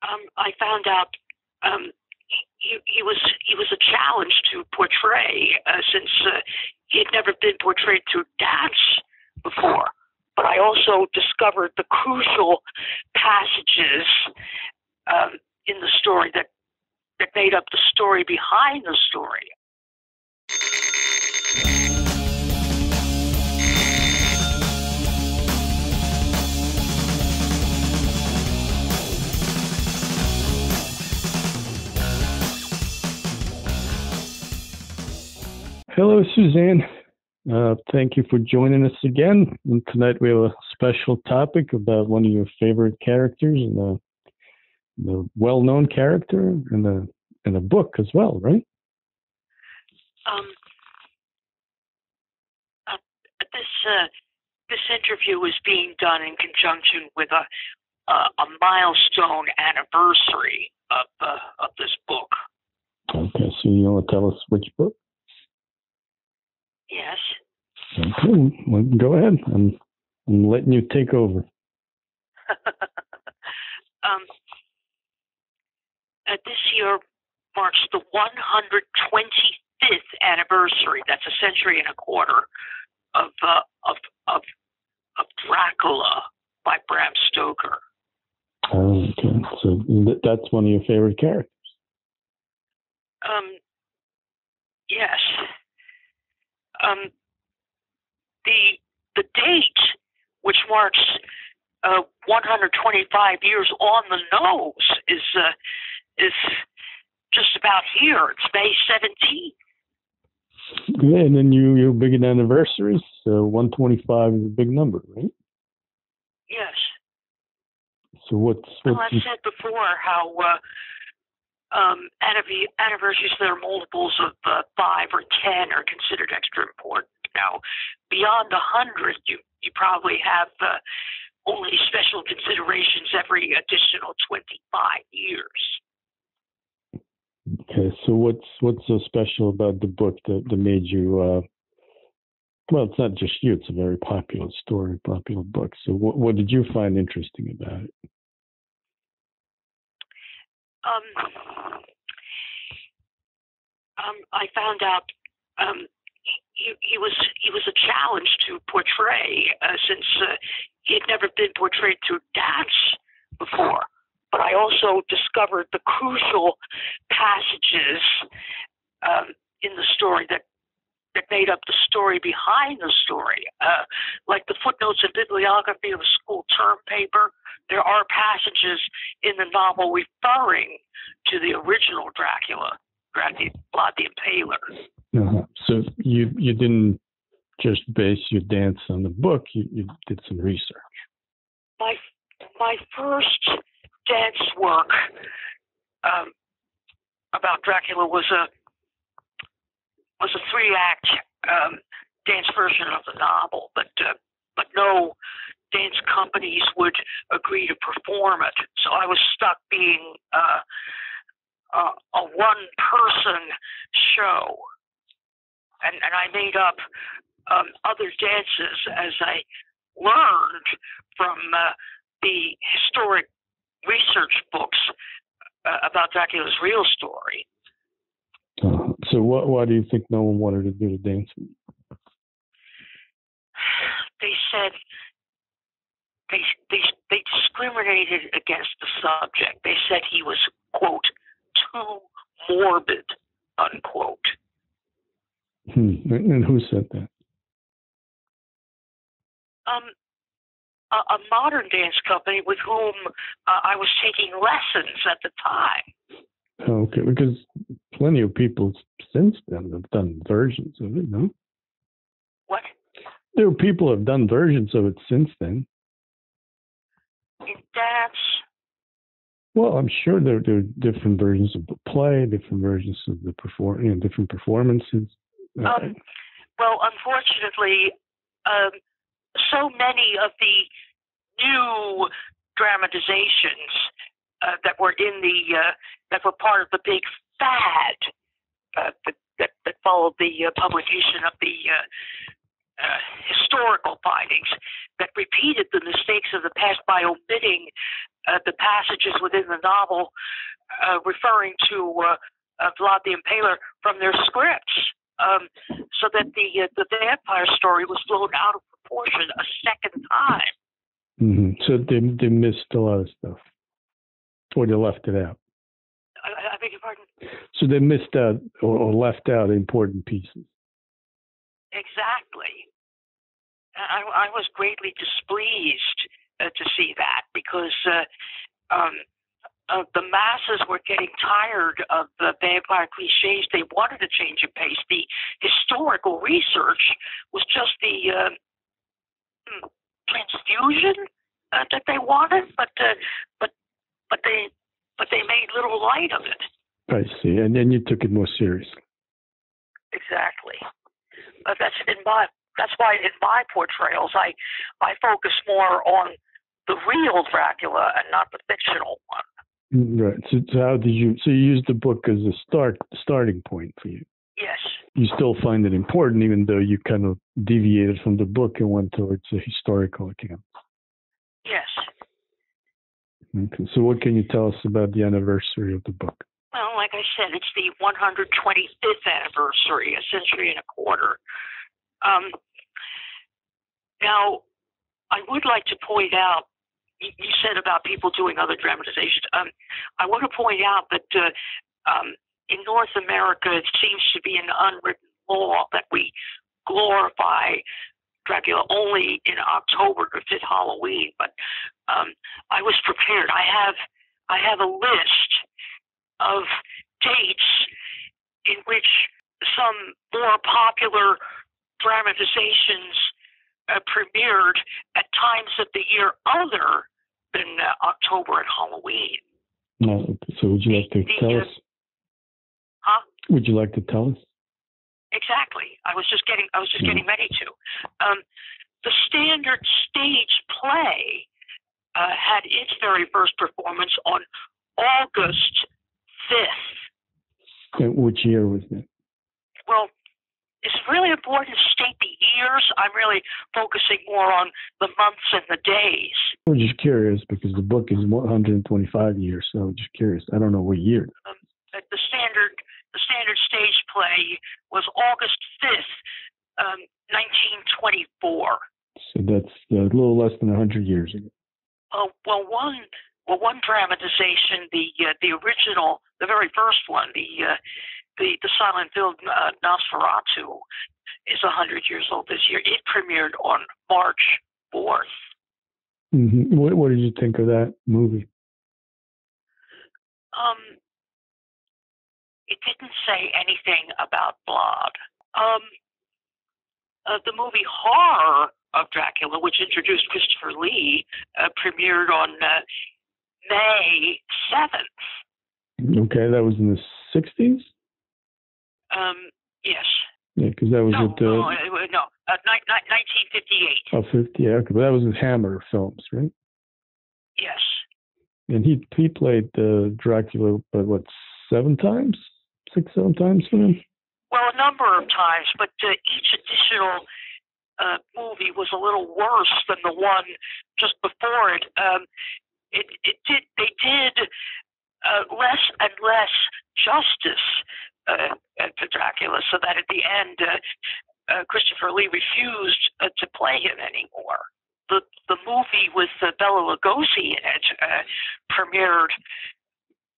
I found out he was a challenge to portray since he had never been portrayed through dance before. But I also discovered the crucial passages in the story that made up the story behind the story. Hello, Suzanne. Thank you for joining us again. And tonight we have a special topic about one of your favorite characters, and the well-known character in a book as well, right? This interview is being done in conjunction with a milestone anniversary of this book. Okay, so you want to tell us which book? Yes. Okay, well, go ahead. I'm letting you take over. This year marks the 125th anniversary. That's a century and a quarter of Dracula by Bram Stoker. Okay, so that's one of your favorite characters. Yes. The date, which marks 125 years on the nose, is just about here. It's May 17th. Yeah, and then you're big in anniversaries, so 125 is a big number, right? Yes. So what's well, I said before how anniversaries that are multiples of 5 or 10 are considered extra important. Now, beyond 100, you probably have only special considerations every additional 25 years. Okay, so what's so special about the book that made you? Well, it's not just you; it's a very popular story, popular book. So, what did you find interesting about it? I found out he was a challenge to portray since he had never been portrayed through dance before. But I also discovered the crucial passages in the story that made up the story behind the story, like the footnotes and bibliography of a school term paper. There are passages in the novel referring to the original Dracula, Vlad the Impaler. Uh-huh. So you didn't just base your dance on the book. You did some research. My first dance work about Dracula was a 3-act dance version of the novel, but no dance companies would agree to perform it. So I was stuck being a one-person show, and I made up other dances as I learned from the historic research books about Dracula's real story. So why do you think no one wanted to do the dance? They said they discriminated against the subject. They said he was, quote, too morbid, unquote. And who said that? A modern dance company with whom I was taking lessons at the time. Okay, because plenty of people since then have done versions of it, no? What? There are people who have done versions of it since then. In dance? Well, I'm sure there are different versions of the play, different versions of the different performances. Well, unfortunately, so many of the new dramatizations that were that were part of the big fad that followed the publication of the historical findings that repeated the mistakes of the past by omitting the passages within the novel referring to Vlad the Impaler from their scripts, so that the vampire story was blown out of proportion a second time. Mm-hmm. So they missed a lot of stuff, or they left it out. I beg your pardon? So they missed out or left out important pieces. Exactly. I was greatly displeased to see that, because the masses were getting tired of the vampire cliches. They wanted a change of pace. The historical research was just the transfusion that they wanted, but they made little light of it. I see, and then you took it more seriously. Exactly. That's why in my portrayals I focus more on the real Dracula and not the fictional one. Right. So how did you? So you used the book as a starting point for you. Yes. You still find it important, even though you kind of deviated from the book and went towards a historical account. Yes. Okay. So what can you tell us about the anniversary of the book? Well, like I said, it's the 125th anniversary, a century and a quarter. Now, I would like to point out, you said about people doing other dramatizations. I want to point out that in North America, it seems to be an unwritten law that we glorify Dracula only in October to fit Halloween. But I was prepared. I have a list of dates in which some more popular dramatizations premiered at times of the year other than October and Halloween. No, so would you like to tell us? Huh? Would you like to tell us? Exactly. I was just getting ready to. The standard stage play had its very first performance on August 5th. And which year was that? Well, it's really important to state the years. I'm really focusing more on the months and the days. I'm just curious because the book is 125 years, so I'm just curious. I don't know what year. The standard stage play was August 5th, 1924. So that's a little less than 100 years ago. One dramatization, the original, the very first one, the silent film Nosferatu, is 100 years old this year. It premiered on March 4th. Mm-hmm. What did you think of that movie? It didn't say anything about blood. The movie Horror of Dracula, which introduced Christopher Lee, premiered on May 7th. Okay, that was in the 60s? Yes. Yeah, because that was 1958. Oh, 50, yeah, okay. But that was with Hammer Films, right? Yes. And he played Dracula, but what, 7 times? 6, 7 times for him? Well, a number of times, but each additional movie was a little worse than the one just before it. They did less and less justice to Dracula, so that at the end, Christopher Lee refused to play him anymore. The movie with Bela Lugosi in it premiered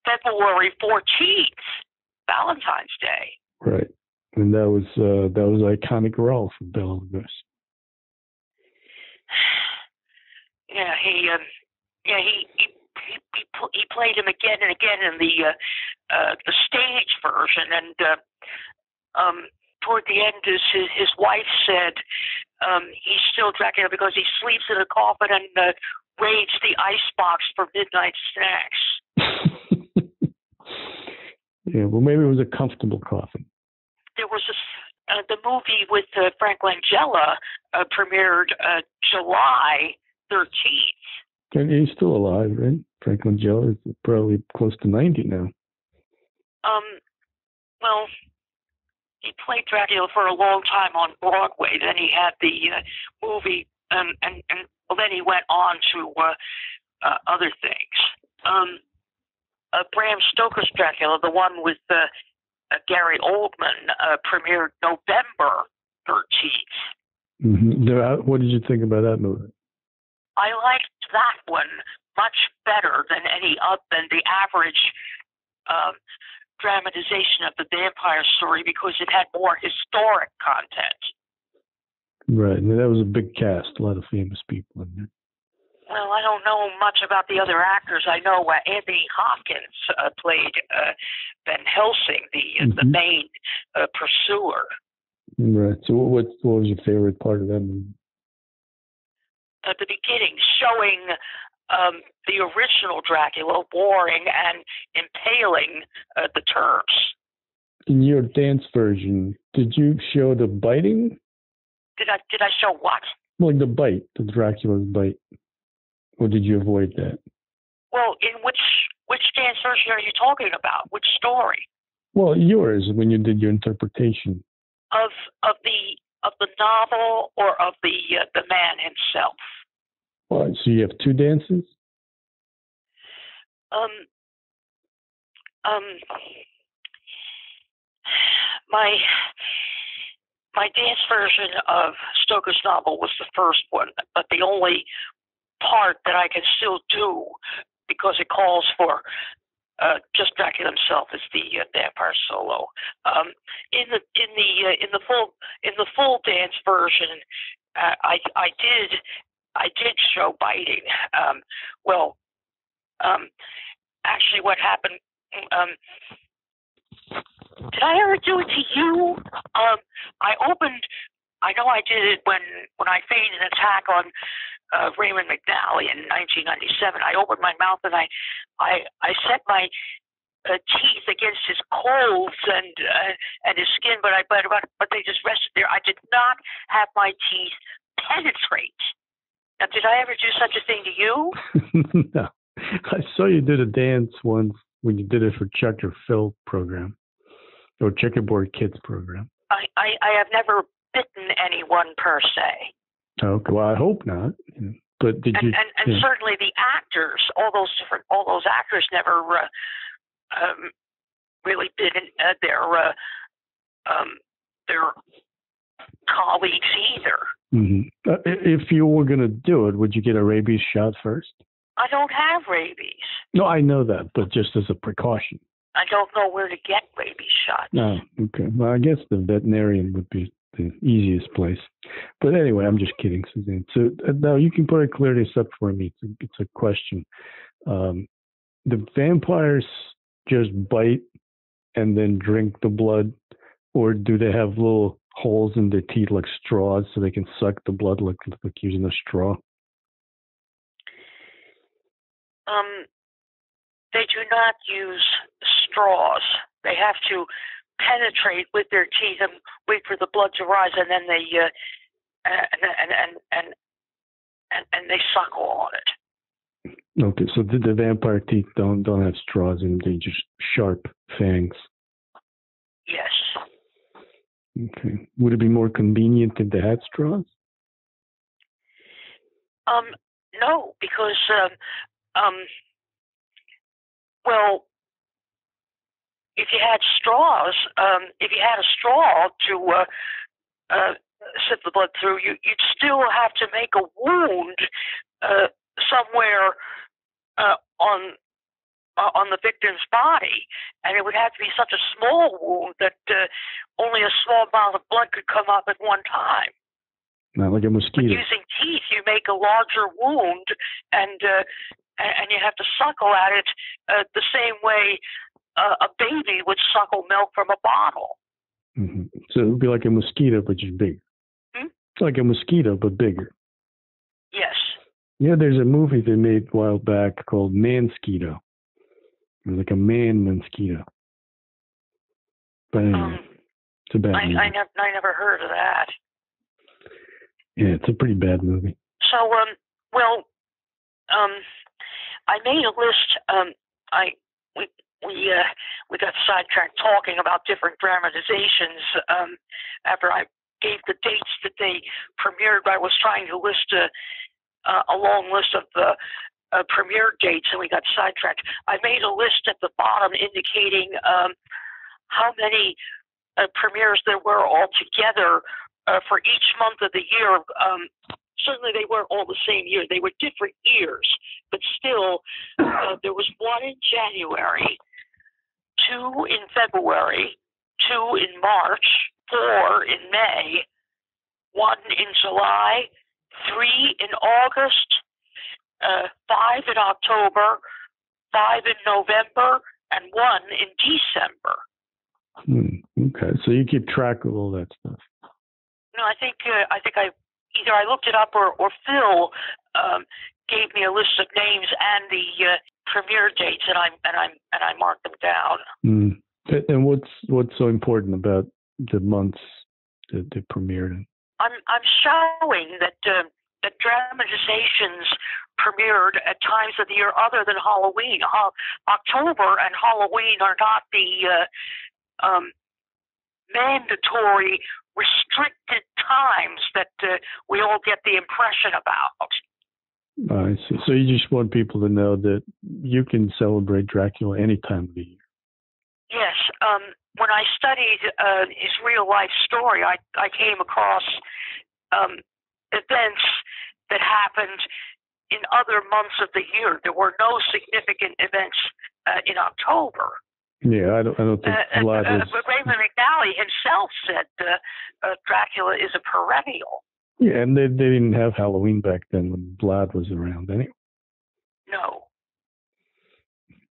February 14th, Valentine's Day. Right, and that was an iconic role for Bela Lugosi. Yeah, he played him again and again in the stage version, and toward the end, his wife said he's still Dracula because he sleeps in a coffin and raids the icebox for midnight snacks. Yeah, well, maybe it was a comfortable coffin. There was the movie with Frank Langella premiered July 13th. And he's still alive, right? Frank Langella is probably close to 90 now. Well, played Dracula for a long time on Broadway. Then he had the movie, and well, then he went on to other things. Bram Stoker's Dracula, the one with Gary Oldman, premiered November 13th. Mm-hmm. What did you think about that movie? I liked that one much better than than the average dramatization of the vampire story, because it had more historic content. Right, and that was a big cast, a lot of famous people in there. Well, I don't know much about the other actors. I know Anthony Hopkins played Van Helsing, the main pursuer. Right. So what was your favorite part of that movie? At the beginning, showing the original Dracula warring and impaling the Turks. In your dance version, did you show the biting? Did I show what? Well, the bite, the Dracula's bite. Or did you avoid that? Well, in which dance version are you talking about? Which story? Well, yours, when you did your interpretation. Of the novel, or of the man himself? Well, so you have two dances? My dance version of Stoker's novel was the first one, but the only part that I can still do, because it calls for just Dracula himself, is the vampire solo. In the full dance version, I did show biting. Actually, what happened? Did I ever do it to you? I know I did it when I feigned an attack on Raymond McNally in 1997. I opened my mouth and I set my teeth against his clothes and his skin, but they just rested there. I did not have my teeth penetrate. Now, did I ever do such a thing to you? No. I saw you did a dance once when you did it for Check Your Phil program, or Checkerboard Kids program. I have never bitten anyone per se. Okay, well, I hope not. But did you? And certainly the actors, all those actors never really bit their colleagues either. Mm-hmm. If you were going to do it, would you get a rabies shot first? I don't have rabies. No, I know that, but just as a precaution. I don't know where to get rabies shots. Oh, okay. Well, I guess the veterinarian would be the easiest place. But anyway, I'm just kidding, Suzanne. So now you can probably clear this up for me. It's a question. The vampires just bite and then drink the blood, or do they have little holes in their teeth like straws so they can suck the blood like using a straw? They do not use straws. They have to penetrate with their teeth and wait for the blood to rise, and then they and they suckle on it. Okay, so the vampire teeth don't have straws in them; they just sharp fangs. Yes. Okay. Would it be more convenient if they had straws? No, because well, if you had straws, if you had a straw to sip the blood through, you'd still have to make a wound somewhere on the victim's body, and it would have to be such a small wound that only a small amount of blood could come up at one time. Not like a mosquito. But using teeth, you make a larger wound, and you have to suckle at it the same way a baby would suckle milk from a bottle. Mm-hmm. So it would be like a mosquito, but just bigger. It's like a mosquito, but bigger. Yes. Yeah, there's a movie they made a while back called Mansquito. It was like a man mosquito. But anyway, it's a bad movie. I never heard of that. Yeah, it's a pretty bad movie. So, I made a list. we got sidetracked talking about different dramatizations. After I gave the dates that they premiered, I was trying to list a long list of the premiere dates, and we got sidetracked. I made a list at the bottom indicating how many premieres there were altogether for each month of the year. Certainly they weren't all the same year. They were different years, but still there was one in January, 2 in February, 2 in March, 4 in May, 1 in July, 3 in August, 5 in October, 5 in November, and 1 in December. Okay, so you keep track of all that stuff. No, I think I either I looked it up or Phil gave me a list of names and the premiere dates, and I marked them down. And what's so important about the months that they premiered in? I'm showing that that dramatizations premiered at times of the year other than Halloween. October and Halloween are not the mandatory, restricted times that we all get the impression about. I see. So you just want people to know that you can celebrate Dracula any time of the year. Yes. When I studied his real-life story, I came across events that happened in other months of the year. There were no significant events in October. Yeah, I don't think Vlad is. But Raymond McNally himself said Dracula is a perennial. Yeah, and they didn't have Halloween back then when Vlad was around anyway. No.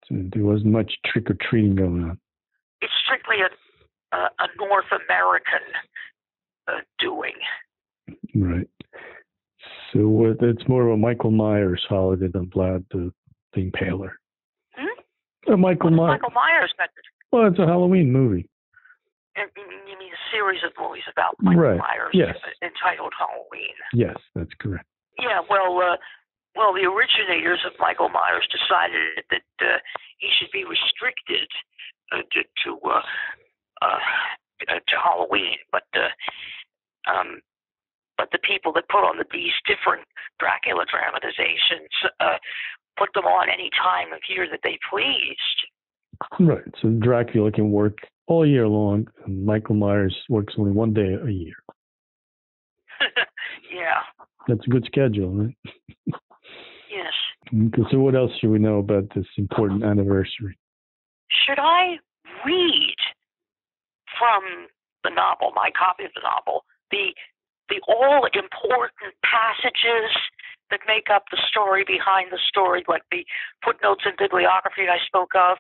So there wasn't much trick-or-treating going on. It's strictly a North American doing. Right. So it's more of a Michael Myers holiday than Vlad the Impaler. Michael Myers. Michael Myers. Well, it's a Halloween movie. You mean a series of movies about Michael Myers, yes, entitled Halloween? Yes, that's correct. Yeah, well, the originators of Michael Myers decided that he should be restricted to Halloween, but the people that put on these different Dracula dramatizations put them on any time of year that they pleased. Right. So Dracula can work all year long, and Michael Myers works only one day a year. Yeah. That's a good schedule, right? Yes. Okay, so what else should we know about this important anniversary? Should I read from the novel, my copy of the novel, the all-important passages that make up the story behind the story, like the footnotes and bibliography I spoke of?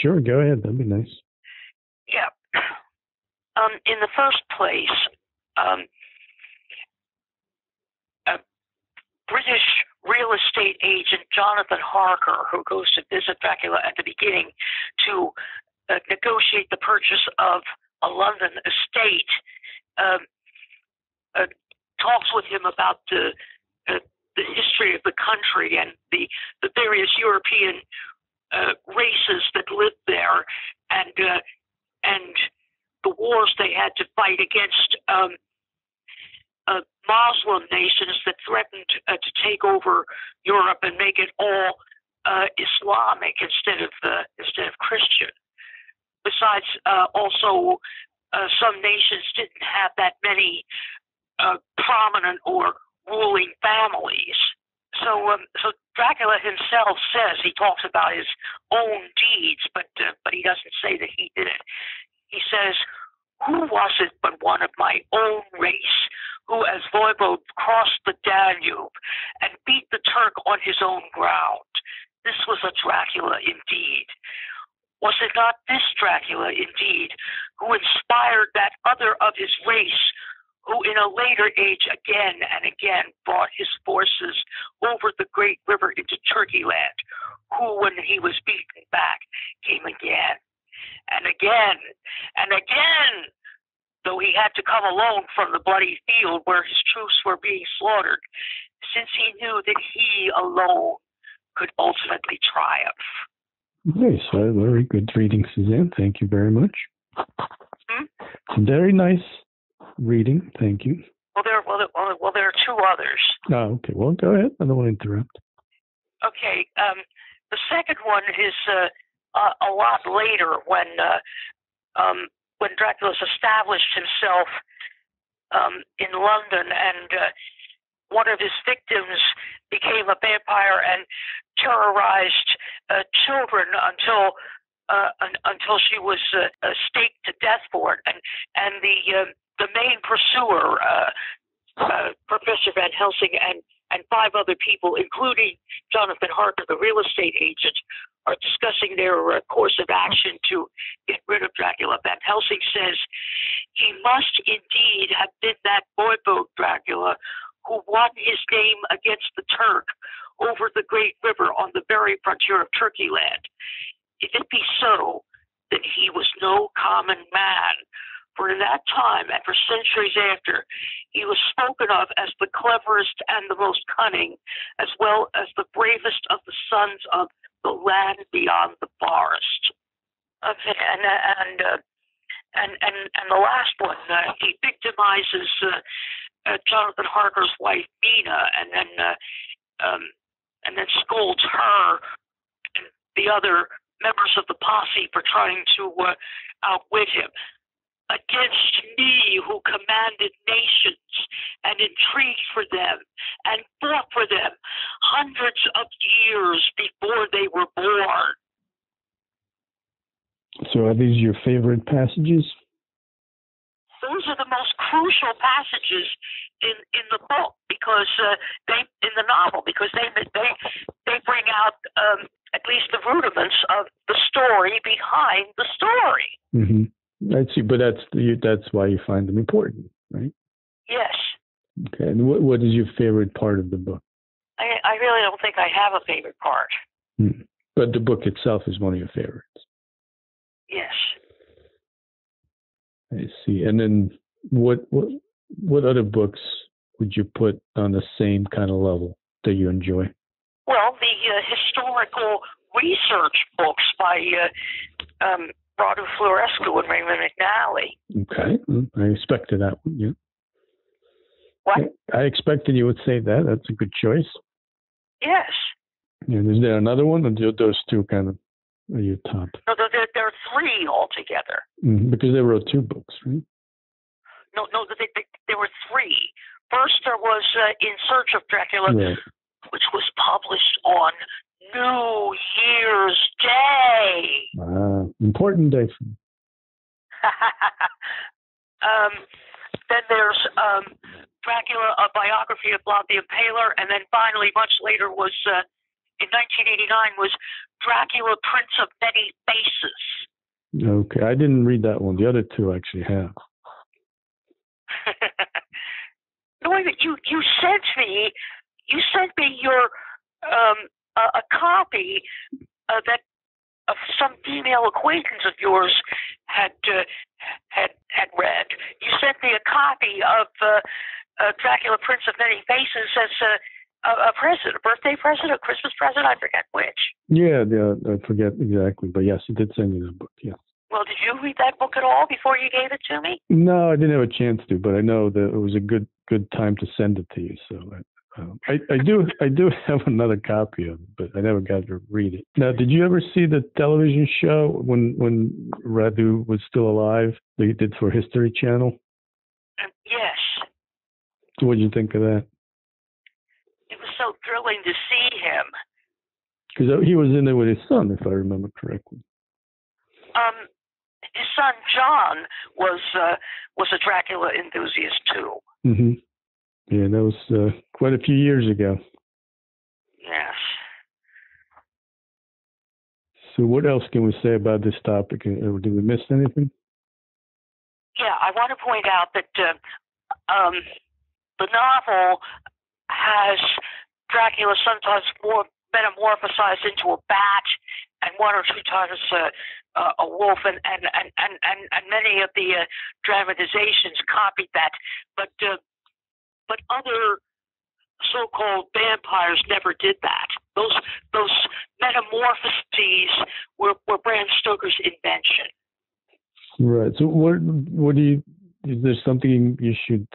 Sure, go ahead. That'd be nice. Yeah. In the first place, a British real estate agent, Jonathan Harker, who goes to visit Dracula at the beginning to negotiate the purchase of a London estate, talks with him about the history of the country and the various European races that lived there, and the wars they had to fight against Muslim nations that threatened to take over Europe and make it all Islamic instead of Christian. Besides, also some nations didn't have that many prominent or ruling families. So Dracula himself says he talks about his own deeds, but he doesn't say that he did it. He says, "Who was it but one of my own race who, as Voivode, crossed the Danube and beat the Turk on his own ground? This was a Dracula indeed. Was it not this Dracula indeed who inspired that other of his race, who in a later age again and again brought his forces over the great river into Turkey land, who, when he was beaten back, came again and again and again, though he had to come alone from the bloody field where his troops were being slaughtered, since he knew that he alone could ultimately triumph." Nice. Very good reading, Suzanne. Thank you very much. Hmm? It's very nice reading. Thank you. Well, there are two others. Oh, okay. Well, go ahead. I don't want to interrupt. Okay. The second one is a lot later when Dracula's established himself in London, and one of his victims became a vampire and terrorized children until she was staked to death for it, and the main pursuer, Professor Van Helsing, and 5 other people, including Jonathan Harker, the real estate agent, are discussing their course of action to get rid of Dracula. Van Helsing says he must indeed have been that boyboat Dracula who won his name against the Turk over the great river on the very frontier of Turkey land. If it be so, then he was no common man. For in that time, and for centuries after, he was spoken of as the cleverest and the most cunning, as well as the bravest of the sons of the land beyond the forest. Okay, and the last one, he victimizes Jonathan Harker's wife Mina, and then scolds her and the other members of the posse for trying to outwit him. Against me, who commanded nations and intrigued for them and fought for them hundreds of years before they were born. So are these your favorite passages? Those are the most crucial passages in the book, because they bring out at least the rudiments of the story behind the story. Mm-hmm. I see, but that's why you find them important, right? Yes. Okay, and what is your favorite part of the book? I really don't think I have a favorite part. But the book itself is one of your favorites. Yes. I see. And then what other books would you put on the same kind of level that you enjoy? Well, the historical research books by Radu Florescu and Raymond McNally. Okay. I expected that one, yeah. What? I expected you would say that. That's a good choice. Yes. And is there another one, or those two kind of are your top? No, there are 3 altogether. Because they wrote 2 books, right? No, there were 3. First, there was In Search of Dracula, right, which was published on New Year's Day. Important day for me. Then there's Dracula, a biography of Vlad the Impaler, and then finally, much later, was in 1989, was Dracula, Prince of Many Faces. Okay, I didn't read that one. The other 2 I actually have. No, wait a minute. You sent me your a copy that of some female acquaintance of yours had read. You sent me a copy of Dracula, Prince of Many Faces as a present, a birthday present, a Christmas present, I forget which. Yeah, I forget exactly, but yes, you did send me that book, yes. Well, did you read that book at all before you gave it to me? No, I didn't have a chance to, but I know that it was a good time to send it to you. So I do have another copy of it, but I never got to read it. Now, did you ever see the television show when Radu was still alive that he did for History Channel? Yes. What did you think of that? It was so thrilling to see him. Because he was in there with his son, if I remember correctly. His son John was a Dracula enthusiast too. Mm-hmm. Yeah, that was quite a few years ago. Yes. So what else can we say about this topic? Did we miss anything? Yeah, I want to point out that the novel has Dracula sometimes more metamorphosized into a bat, and 1 or 2 times a wolf, and many of the dramatizations copied that, but other so-called vampires never did that. those metamorphoses were Bram Stoker's invention. Right. So what do you? Is there something you should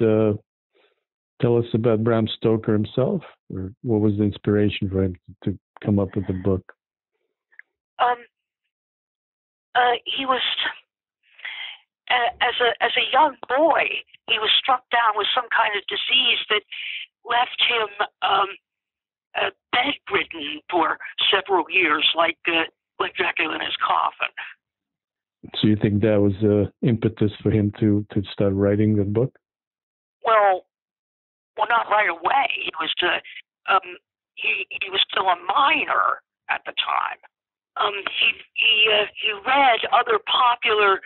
tell us about Bram Stoker himself, or what was the inspiration for him to come up with the book? He was as a young boy, he was struck down with some kind of disease that left him bedridden for several years, like Dracula in his coffin. So you think that was impetus for him to start writing the book? Well, not right away. It was he was still a minor at the time. He read other popular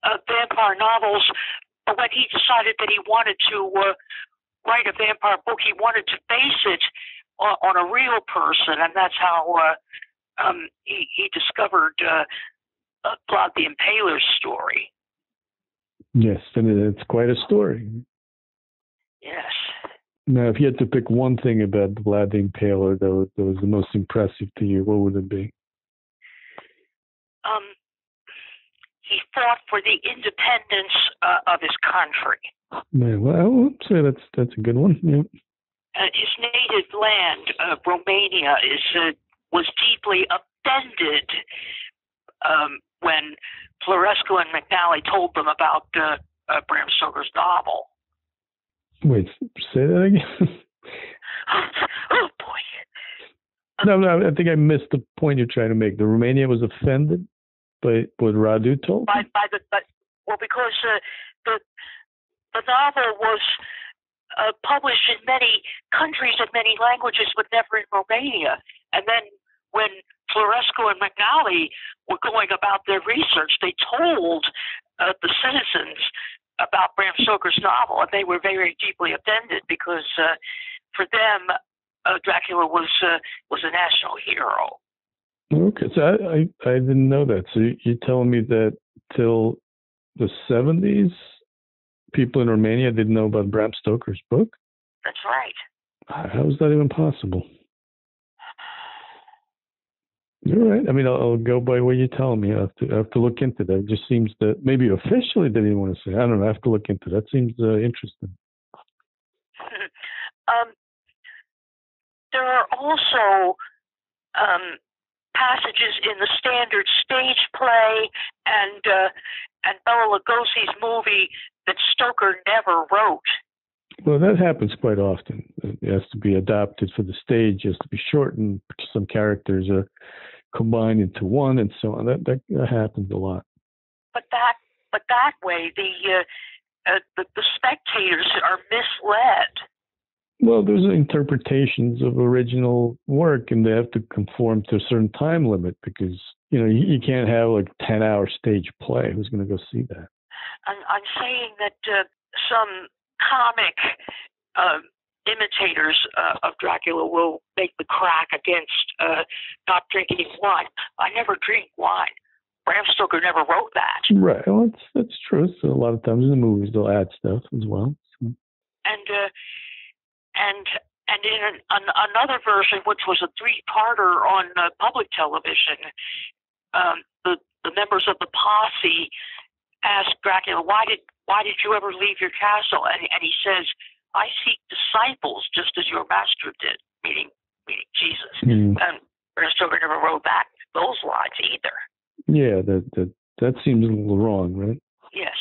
vampire novels, but when he decided that he wanted to write a vampire book, he wanted to base it on a real person, and that's how he discovered Vlad the Impaler's story. Yes, and it's quite a story. Yes. Now, if you had to pick one thing about Vlad the Impaler that was the most impressive to you, what would it be? He fought for the independence of his country. Yeah, well, I would say that's a good one. Yeah. His native land, Romania, was deeply offended when Florescu and McNally told them about Bram Stoker's novel. Wait, say that again? Oh boy. No, I think I missed the point you're trying to make. The Romania was offended by what Radu told them? Because the novel was published in many countries and many languages, but never in Romania. And then when Florescu and McNally were going about their research, they told the citizens about Bram Stoker's novel, and they were very deeply offended because for them, Dracula was a national hero. Okay, so I didn't know that. So you're telling me that till the 70s, people in Romania didn't know about Bram Stoker's book? That's right. How is that even possible? You're right. I mean, I'll go by what you're telling me. I have to look into that. It just seems that maybe officially they didn't want to say. I don't know. I have to look into that. Seems interesting. There are also passages in the standard stage play and Bela Lugosi's movie that Stoker never wrote. Well, that happens quite often. It has to be adapted for the stage. It has to be shortened. Some characters are combined into one, and so on. That happens a lot. But that way, the spectators are misled. Well, there's interpretations of original work, and they have to conform to a certain time limit because you can't have like 10-hour stage play. Who's going to go see that? I'm saying that some comic imitators of Dracula will make the crack against not drinking wine. I never drink wine. Bram Stoker never wrote that. Right. Well, that's true. So a lot of times in the movies they'll add stuff as well. So. And in another version, which was a 3-parter on public television, the members of the posse asked Dracula, "Why did you ever leave your castle?" And he says, "I seek disciples, just as your master did," meaning Jesus. And Bram Stoker never wrote back those lines either. Yeah, that seems a little wrong, right? Yes.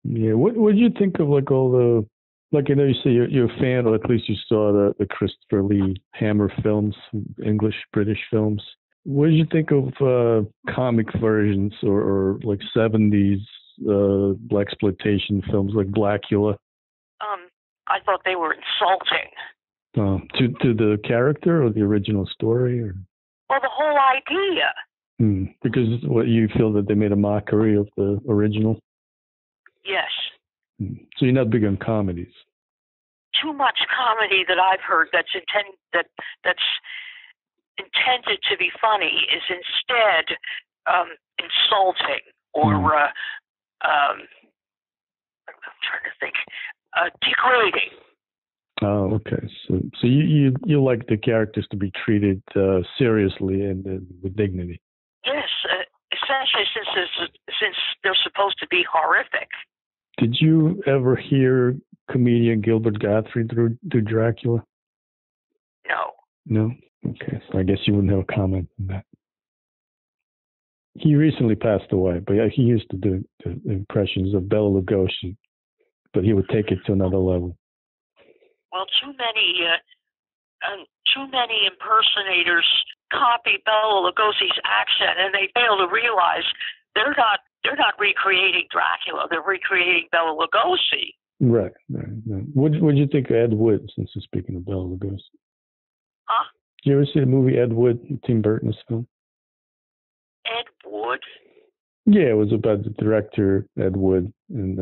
Yeah. What did you think of like all the? Like I know you say you're a fan, or at least you saw the Christopher Lee Hammer films, English, British films. What did you think of comic versions or like 70s blaxploitation films like Blackula? I thought they were insulting. To the character or the original story? Or? Well, the whole idea. Because what you feel that they made a mockery of the original? Yes. So you're not big on comedies? Too much comedy that I've heard that's intended to be funny is instead insulting or I'm trying to think, degrading. Oh, okay. So you like the characters to be treated seriously and with dignity. Yes, essentially, since they're supposed to be horrific. Did you ever hear comedian Gilbert Gottfried do Dracula? No. No? Okay, so I guess you wouldn't have a comment on that. He recently passed away, but he used to do the impressions of Bela Lugosi, but he would take it to another level. Well, too many impersonators copy Bela Lugosi's accent, and they fail to realize they're not recreating Dracula. They're recreating Bela Lugosi. Right. What did you think of Ed Wood, since we're speaking of Bela Lugosi? Huh? Did you ever see the movie Ed Wood, Tim Burton's film? Ed Wood? Yeah, it was about the director, Ed Wood, and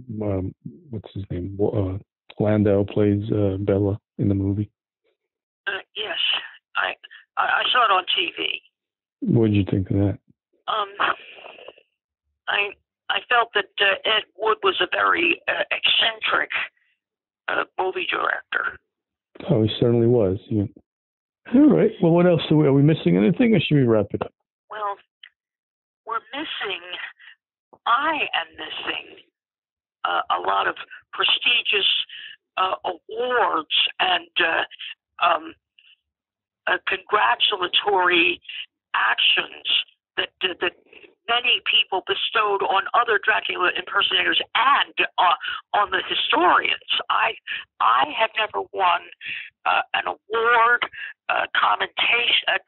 what's his name? Landau plays Bella in the movie. Yes, I saw it on TV. What did you think of that? I felt that Ed Wood was a very eccentric movie director. Oh, he certainly was. Yeah. All right. Well, what else are we missing? Anything, or should we wrap it up? Well, I am missing a lot of prestigious awards and congratulatory actions that many people bestowed on other Dracula impersonators and on the historians. I have never won an award, commendation,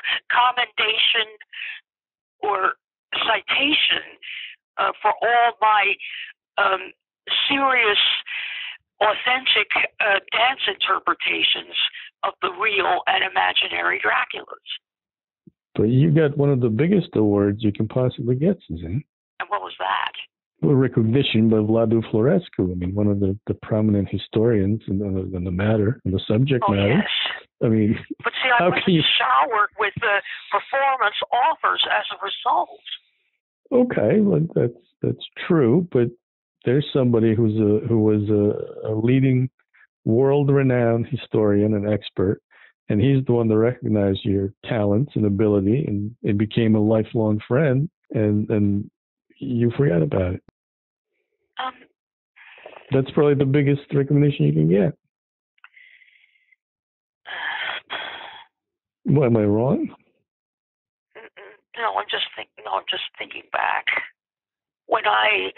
or citation for all my serious, authentic dance interpretations of the real and imaginary Draculas. But you got one of the biggest awards you can possibly get, Suzanne. And what was that? Well, recognition by Radu Florescu. I mean, one of the prominent historians in the matter, in the subject matter. Yes. I mean, but see, I was showered with performance offers as a result. Okay, well, that's true, but there's somebody who was a leading, world-renowned historian and expert, and he's the one that recognized your talents and ability, and it became a lifelong friend, and you forgot about it. That's probably the biggest recognition you can get. What, am I wrong? No, I'm just thinking back. When I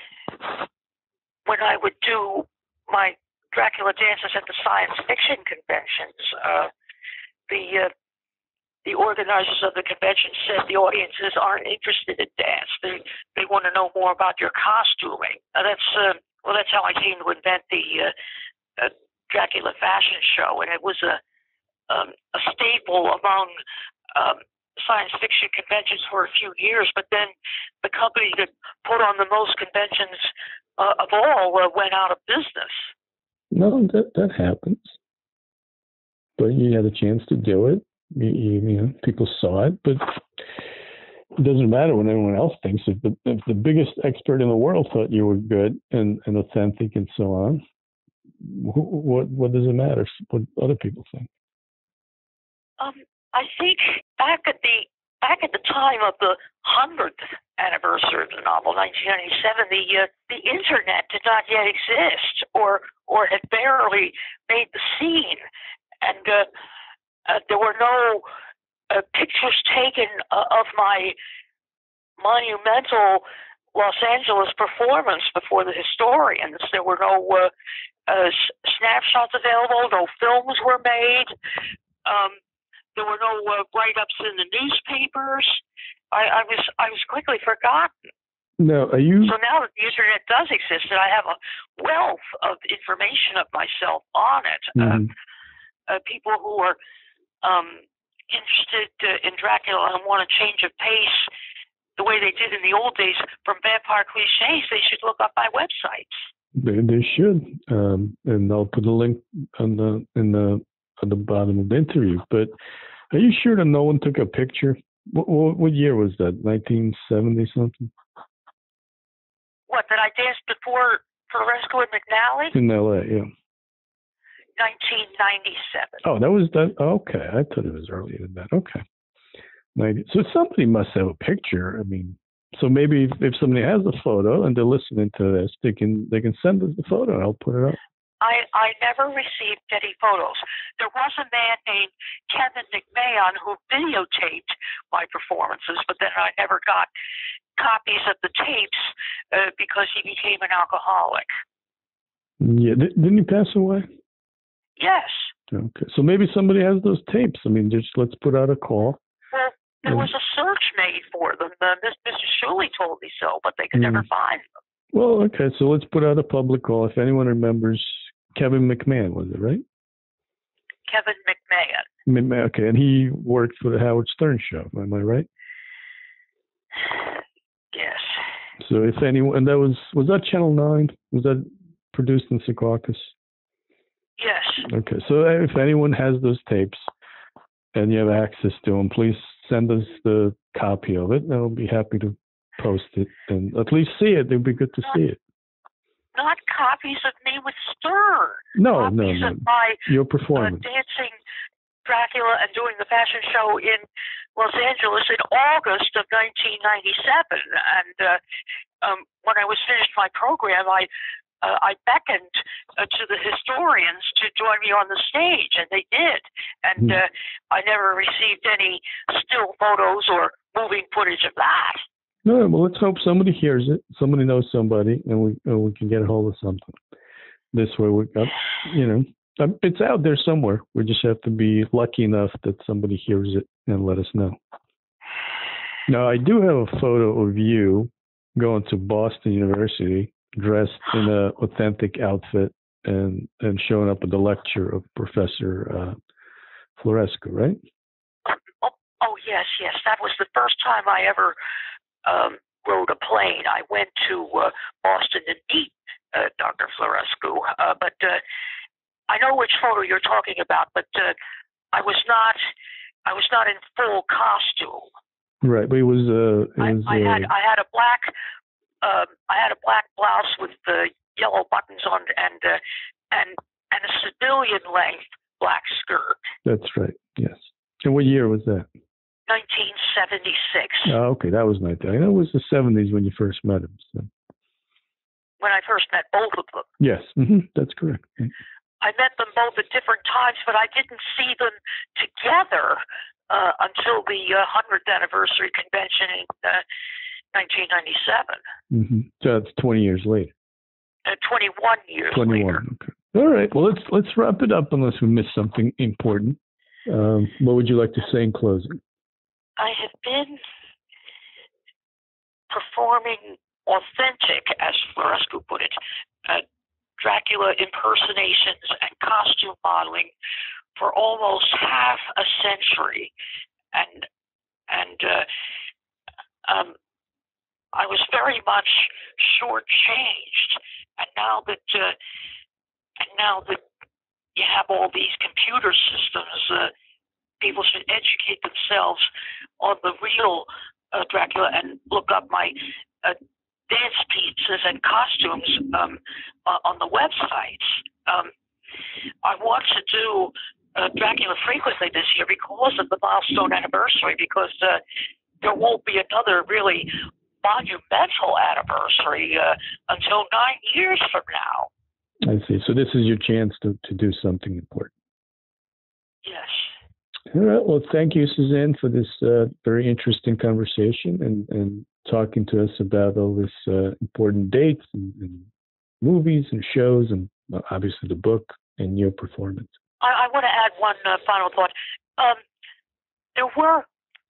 would do my Dracula dances at the science fiction conventions, the organizers of the convention said the audiences aren't interested in dance. They want to know more about your costuming. That's how I came to invent the Dracula fashion show, and it was a staple among science fiction conventions for a few years. But then the company that put on the most conventions of all went out of business. No, that happens. But you had a chance to do it. You know, people saw it, but it doesn't matter when everyone else thinks. If the biggest expert in the world thought you were good and authentic and so on, what does it matter what other people think? I think back at the time of the 100th anniversary of the novel, 1997, the internet did not yet exist, or had barely made the scene, and there were no pictures taken of my monumental Los Angeles performance before the historians. There were no snapshots available. No films were made. There were no write-ups in the newspapers. I was quickly forgotten. No, So now that the internet does exist, and I have a wealth of information of myself on it, people who are interested in Dracula and want a change of pace, the way they did in the old days, from vampire cliches, they should look up my websites. They should, and I'll put a link at the bottom of the interview. But are you sure that no one took a picture? What year was that? 1970 something? What, that I danced before Florescu and McNally? In L.A., yeah. 1997. Oh, that was that. Okay, I thought it was earlier than that. Okay. So somebody must have a picture. I mean, so maybe if somebody has a photo and they're listening to this, they can send us the photo and I'll put it up. I never received any photos. There was a man named Kevin McMahon who videotaped my performances, but then I never got copies of the tapes because he became an alcoholic. Yeah, didn't he pass away? Yes. Okay, so maybe somebody has those tapes. I mean, just let's put out a call. Well, there was a search made for them. Mr. Shuley told me so, but they could never find them. Well, okay, so let's put out a public call. If anyone remembers Kevin McMahon, was it, right? Kevin McMahon. Okay, and he worked for the Howard Stern show. Am I right? Yes. So if anyone, and that was that Channel 9? Was that produced in Secaucus? Yes. Okay, so if anyone has those tapes and you have access to them, please send us the copy of it, and I'll be happy to post it and at least see it. It would be good to see it. Not copies of me with Stern. No. Of my your performance. Dancing Dracula and doing the fashion show in Los Angeles in August of 1997. And when I was finished my program, I beckoned to the historians to join me on the stage, and they did. And I never received any still photos or moving footage of that. No, well, let's hope somebody hears it. Somebody knows somebody, and we can get a hold of something. This way, it's out there somewhere. We just have to be lucky enough that somebody hears it and let us know. Now, I do have a photo of you going to Boston University dressed in an authentic outfit and showing up at the lecture of Professor Florescu, right? Oh, yes. That was the first time I ever rode a plane. I went to Boston to meet Dr. Florescu, but I know which photo you're talking about. But I was not in full costume. Right, but it was. I had a black blouse with the yellow buttons on and a civilian length black skirt. That's right. Yes. And what year was that? 1976. Oh, okay, that was 19. I know it was the 70s when you first met him. So. When I first met both of them. Yes, that's correct. I met them both at different times, but I didn't see them together until the 100th anniversary convention in 1997. So that's 20 years later. 21 years 21. later. Okay. All right. Well, let's wrap it up unless we missed something important. What would you like to say in closing? I have been performing authentic, as Florescu put it, Dracula impersonations and costume modeling for almost half a century, and I was very much shortchanged. And now that you have all these computer systems, people should educate themselves on the real Dracula and look up my dance pieces and costumes on the websites. I want to do Dracula frequently this year because of the milestone anniversary, because there won't be another really monumental anniversary until 9 years from now. I see. So this is your chance to do something important. Yes. All right. Well, thank you, Suzanne, for this very interesting conversation and talking to us about all this important dates and movies and shows and obviously the book and your performance. I want to add one final thought.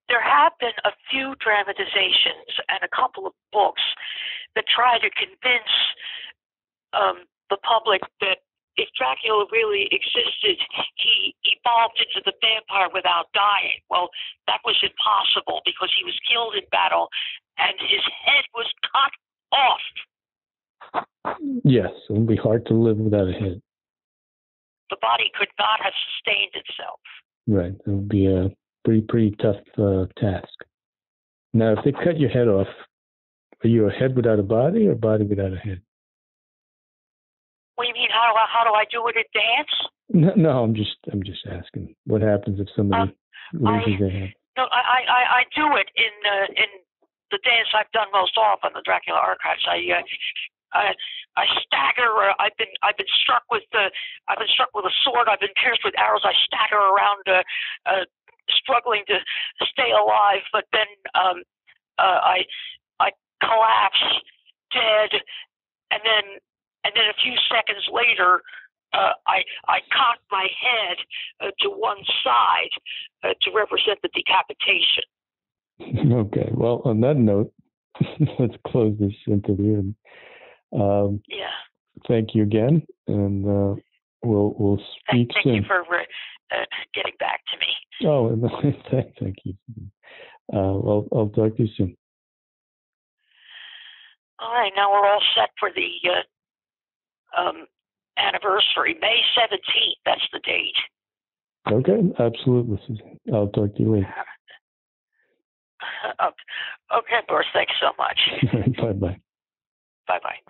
There have been a few dramatizations and a couple of books that try to convince the public that if Dracula really existed, he evolved into the vampire without dying. Well, that was impossible because he was killed in battle and his head was cut off. Yes, it would be hard to live without a head. The body could not have sustained itself. Right. It would be a pretty tough task. Now, if they cut your head off, are you a head without a body or a body without a head? What do you mean? How do I do it in dance? No, I'm just asking. What happens if somebody loses their head? No, I do it in the dance I've done most often, the Dracula Archives. I stagger. I've been struck with a sword. I've been pierced with arrows. I stagger around, struggling to stay alive. But then I collapse dead, and then a few seconds later, I cock my head to one side to represent the decapitation. Okay. Well, on that note, let's close this interview. Yeah. Thank you again, and we'll speak soon. Thank you for getting back to me. Oh, thank you. Well, I'll talk to you soon. All right, now we're all set for the anniversary, May 17th. That's the date. Okay, absolutely. I'll talk to you later. Okay, Boris. Thanks so much. Bye-bye. Bye-bye.